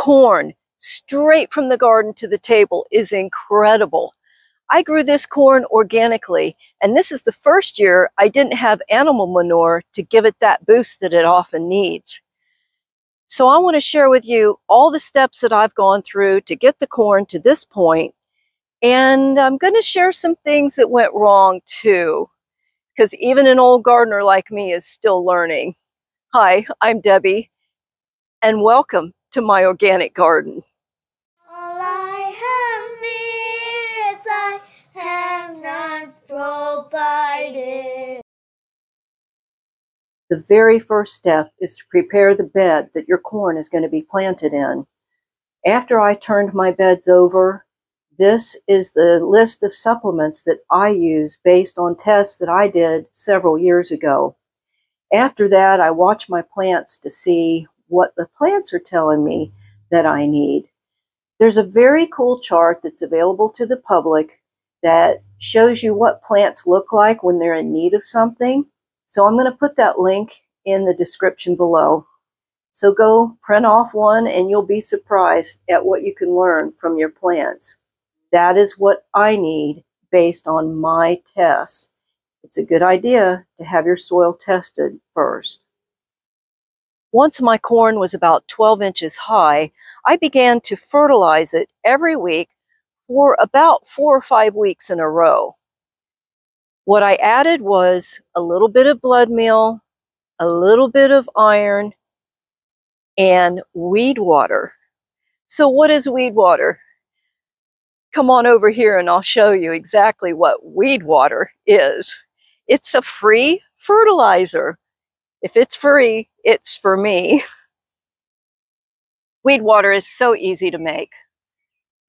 corn straight from the garden to the table is incredible. I grew this corn organically, and this is the first year I didn't have animal manure to give it that boost that it often needs. So I want to share with you all the steps that I've gone through to get the corn to this point, and I'm going to share some things that went wrong too, because even an old gardener like me is still learning. Hi, I'm Debbie, and welcome to my organic garden. All I have needs, I have not provided. The very first step is to prepare the bed that your corn is going to be planted in. After I turned my beds over, this is the list of supplements that I use based on tests that I did several years ago. After that, I watch my plants to see what the plants are telling me that I need. There's a very cool chart that's available to the public that shows you what plants look like when they're in need of something. So I'm going to put that link in the description below. So go print off one and you'll be surprised at what you can learn from your plants. That is what I need based on my tests. It's a good idea to have your soil tested first. Once my corn was about 12 inches high, I began to fertilize it every week for about 4 or 5 weeks in a row. What I added was a little bit of blood meal, a little bit of iron, and weed water. So what is weed water? Come on over here and I'll show you exactly what weed water is. It's a free fertilizer. If it's free, it's for me. Weed water is so easy to make.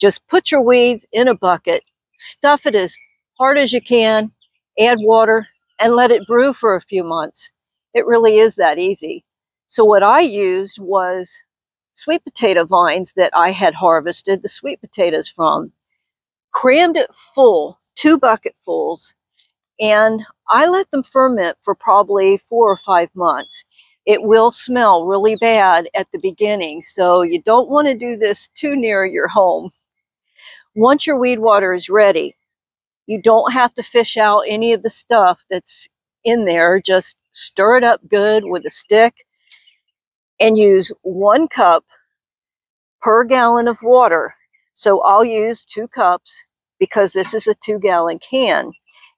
Just put your weeds in a bucket, stuff it as hard as you can, add water, and let it brew for a few months. It really is that easy. So what I used was sweet potato vines that I had harvested the sweet potatoes from, crammed it full, 2 bucketfuls, and I let them ferment for probably 4 or 5 months. It will smell really bad at the beginning, so you don't want to do this too near your home. Once your weed water is ready, you don't have to fish out any of the stuff that's in there. Just stir it up good with a stick and use 1 cup per gallon of water. So I'll use 2 cups because this is a 2-gallon can.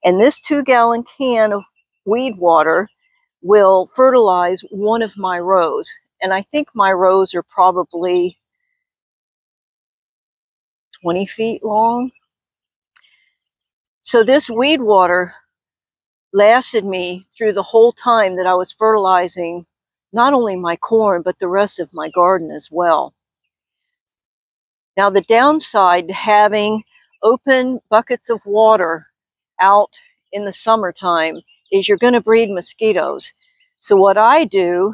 And this 2-gallon can of weed water will fertilize one of my rows. And I think my rows are probably 20 feet long. So this weed water lasted me through the whole time that I was fertilizing not only my corn, but the rest of my garden as well. Now the downside to having open buckets of water out in the summertime is you're going to breed mosquitoes. So what I do,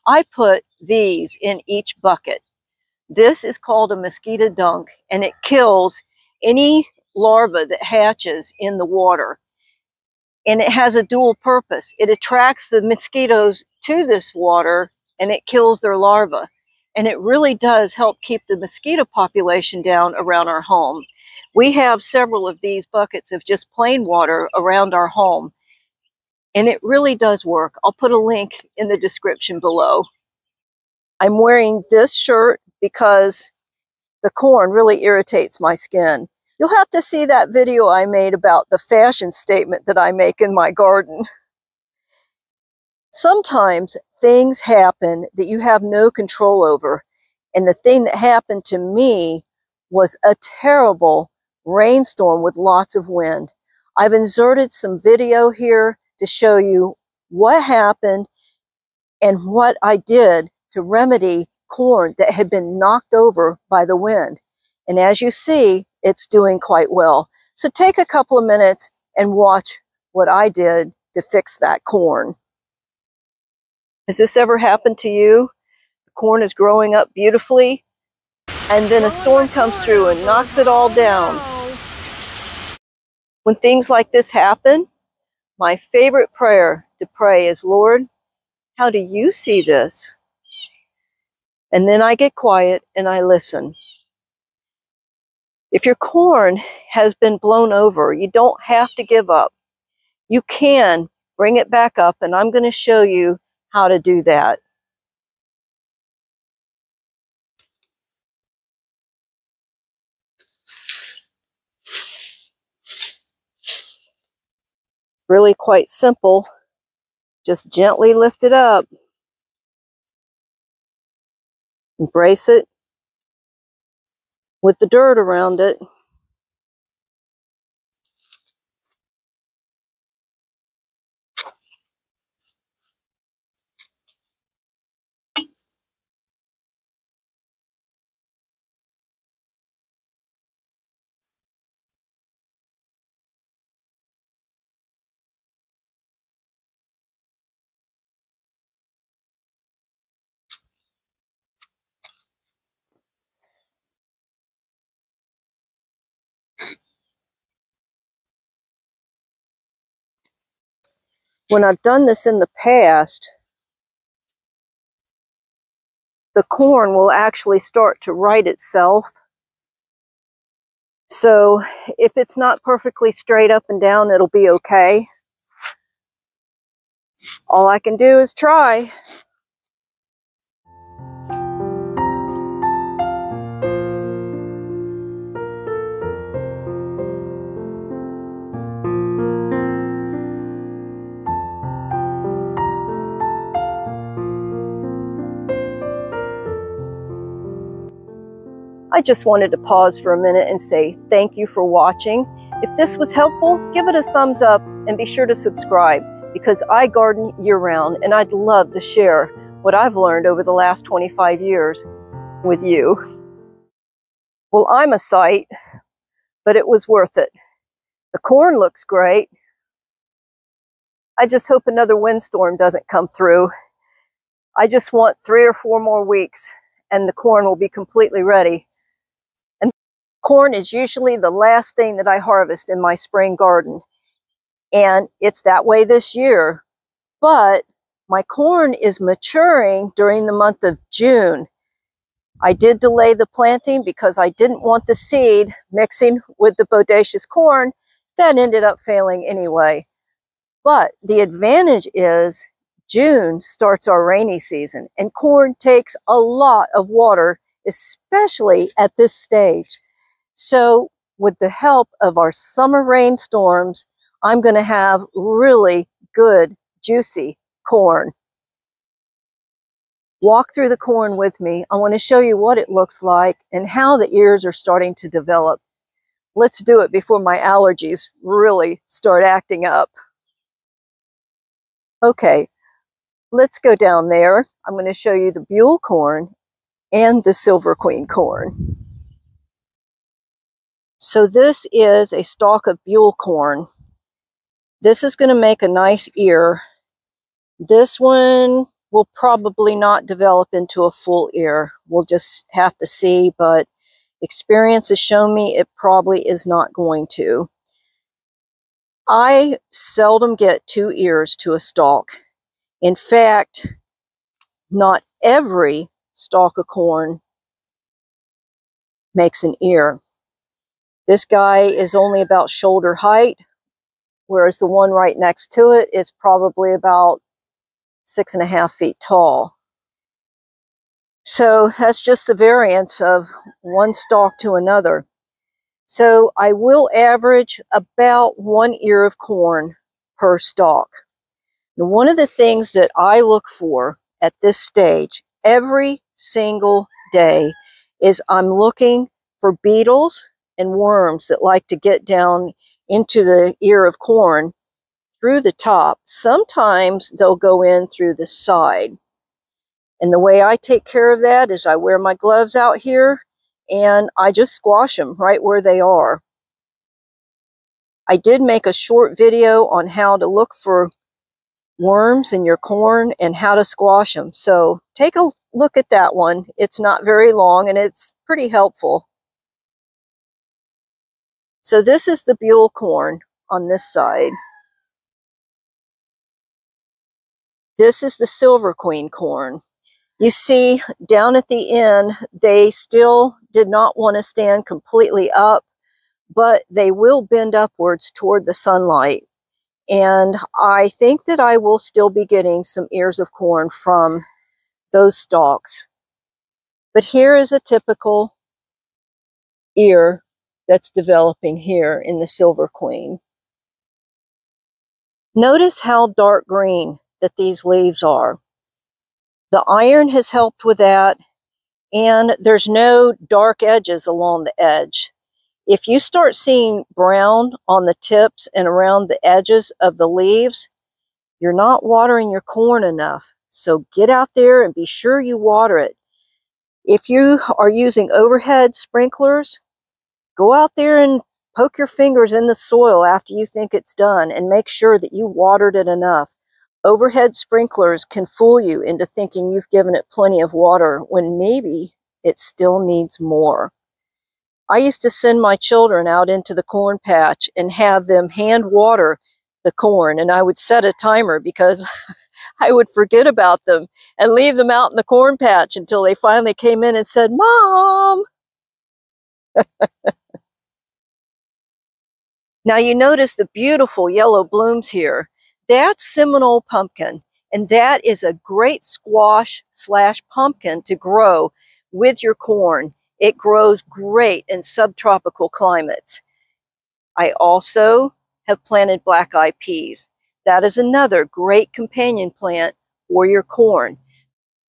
I put these in each bucket. This is called a mosquito dunk, and it kills any larva that hatches in the water. And it has a dual purpose. It attracts the mosquitoes to this water and it kills their larvae. And it really does help keep the mosquito population down around our home. We have several of these buckets of just plain water around our home. And it really does work. I'll put a link in the description below. I'm wearing this shirt because the corn really irritates my skin. You'll have to see that video I made about the fashion statement that I make in my garden. Sometimes things happen that you have no control over. And the thing that happened to me was a terrible rainstorm with lots of wind. I've inserted some video here to show you what happened and what I did to remedy corn that had been knocked over by the wind. And as you see, it's doing quite well. So take a couple of minutes and watch what I did to fix that corn. Has this ever happened to you? The corn is growing up beautifully, and then a storm comes through and knocks it all down. When things like this happen, my favorite prayer to pray is, Lord, How do you see this? And then I get quiet and I listen. If your corn has been blown over, you don't have to give up. You can bring it back up, and I'm going to show you how to do that. Really quite simple. Just gently lift it up. Embrace it with the dirt around it. When I've done this in the past, the corn will actually start to right itself. So if it's not perfectly straight up and down, it'll be okay. All I can do is try. I just wanted to pause for a minute and say thank you for watching. If this was helpful, give it a thumbs up and be sure to subscribe, because I garden year-round and I'd love to share what I've learned over the last 25 years with you. Well, I'm a sight, but it was worth it. The corn looks great. I just hope another windstorm doesn't come through. I just want 3 or 4 more weeks and the corn will be completely ready. And corn is usually the last thing that I harvest in my spring garden. And it's that way this year. But my corn is maturing during the month of June. I did delay the planting because I didn't want the seed mixing with the bodacious corn. That ended up failing anyway. But the advantage is June starts our rainy season, and corn takes a lot of water, especially at this stage. So with the help of our summer rainstorms, I'm going to have really good, juicy corn. Walk through the corn with me. I want to show you what it looks like and how the ears are starting to develop. Let's do it before my allergies really start acting up. Okay, let's go down there. I'm going to show you the Buell corn and the Silver Queen corn. So this is a stalk of Buell corn. This is going to make a nice ear. This one will probably not develop into a full ear. We'll just have to see, but experience has shown me it probably is not going to. I seldom get 2 ears to a stalk. In fact, not every stalk of corn makes an ear. This guy is only about shoulder height, whereas the one right next to it is probably about 6.5 feet tall. So that's just the variance of one stalk to another. So I will average about 1 ear of corn per stalk. Now, one of the things that I look for at this stage every single day is I'm looking for beetles and worms that like to get down into the ear of corn through the top. Sometimes they'll go in through the side. And the way I take care of that is I wear my gloves out here and I just squash them right where they are. I did make a short video on how to look for worms in your corn and how to squash them. So take a look at that one. It's not very long and it's pretty helpful. So this is the Buell corn on this side. This is the Silver Queen corn. You see, down at the end, they still did not want to stand completely up, but they will bend upwards toward the sunlight. And I think that I will still be getting some ears of corn from those stalks. But here is a typical ear that's developing here in the Silver Queen. Notice how dark green that these leaves are. The iron has helped with that, and there's no dark edges along the edge. If you start seeing brown on the tips and around the edges of the leaves, you're not watering your corn enough. So get out there and be sure you water it. If you are using overhead sprinklers, go out there and poke your fingers in the soil after you think it's done and make sure that you watered it enough. Overhead sprinklers can fool you into thinking you've given it plenty of water when maybe it still needs more. I used to send my children out into the corn patch and have them hand water the corn, and I would set a timer because I would forget about them and leave them out in the corn patch until they finally came in and said, "Mom!" Now you notice the beautiful yellow blooms here. That's Seminole pumpkin, and that is a great squash / pumpkin to grow with your corn. It grows great in subtropical climates. I also have planted black-eyed peas. That is another great companion plant for your corn.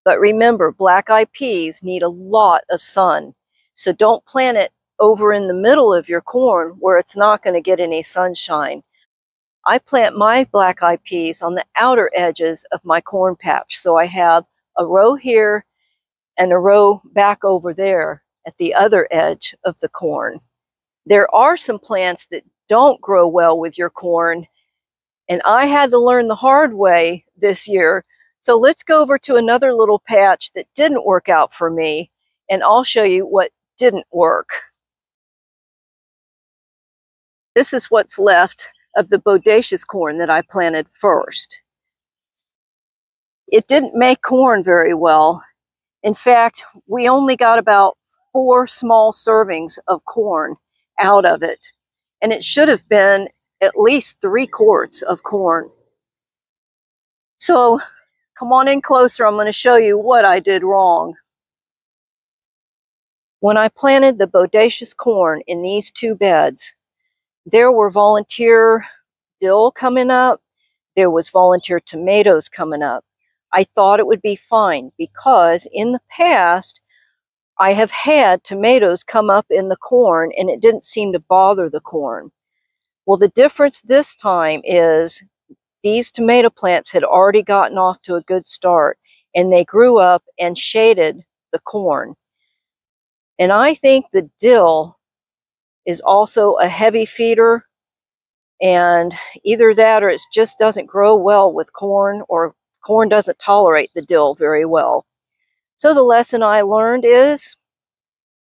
But remember, black-eyed peas need a lot of sun. So don't plant it over in the middle of your corn where it's not going to get any sunshine. I plant my black-eyed peas on the outer edges of my corn patch. So I have a row here and a row back over there at the other edge of the corn. There are some plants that don't grow well with your corn, and I had to learn the hard way this year. So let's go over to another little patch that didn't work out for me, and I'll show you what didn't work. This is what's left of the bodacious corn that I planted first. It didn't make corn very well. In fact, we only got about 4 small servings of corn out of it, and it should have been at least 3 quarts of corn. So come on in closer. I'm going to show you what I did wrong. When I planted the bodacious corn in these 2 beds, there were volunteer dill coming up. There was volunteer tomatoes coming up. I thought it would be fine because in the past, I have had tomatoes come up in the corn and it didn't seem to bother the corn. Well, the difference this time is these tomato plants had already gotten off to a good start and they grew up and shaded the corn. And I think the dill is also a heavy feeder, and either that or it just doesn't grow well with corn, or corn doesn't tolerate the dill very well. So the lesson I learned is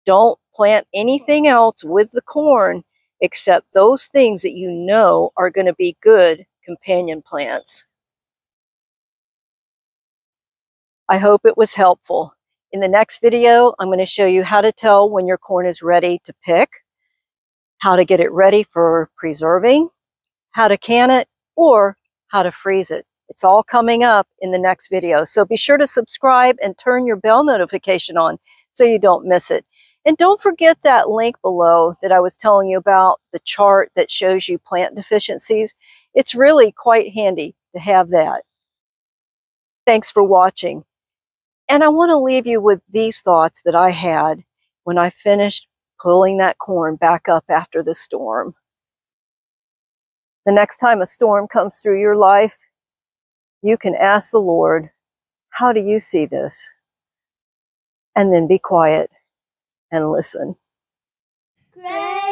don't plant anything else with the corn except those things that you know are going to be good companion plants. I hope it was helpful. In the next video, I'm going to show you how to tell when your corn is ready to pick, how to get it ready for preserving, how to can it, or how to freeze it. It's all coming up in the next video. So be sure to subscribe and turn your bell notification on so you don't miss it. And don't forget that link below that I was telling you about, the chart that shows you plant deficiencies. It's really quite handy to have that. Thanks for watching. And I want to leave you with these thoughts that I had when I finished pulling that corn back up after the storm. The next time a storm comes through your life, you can ask the Lord, how do you see this? And then be quiet and listen. Great.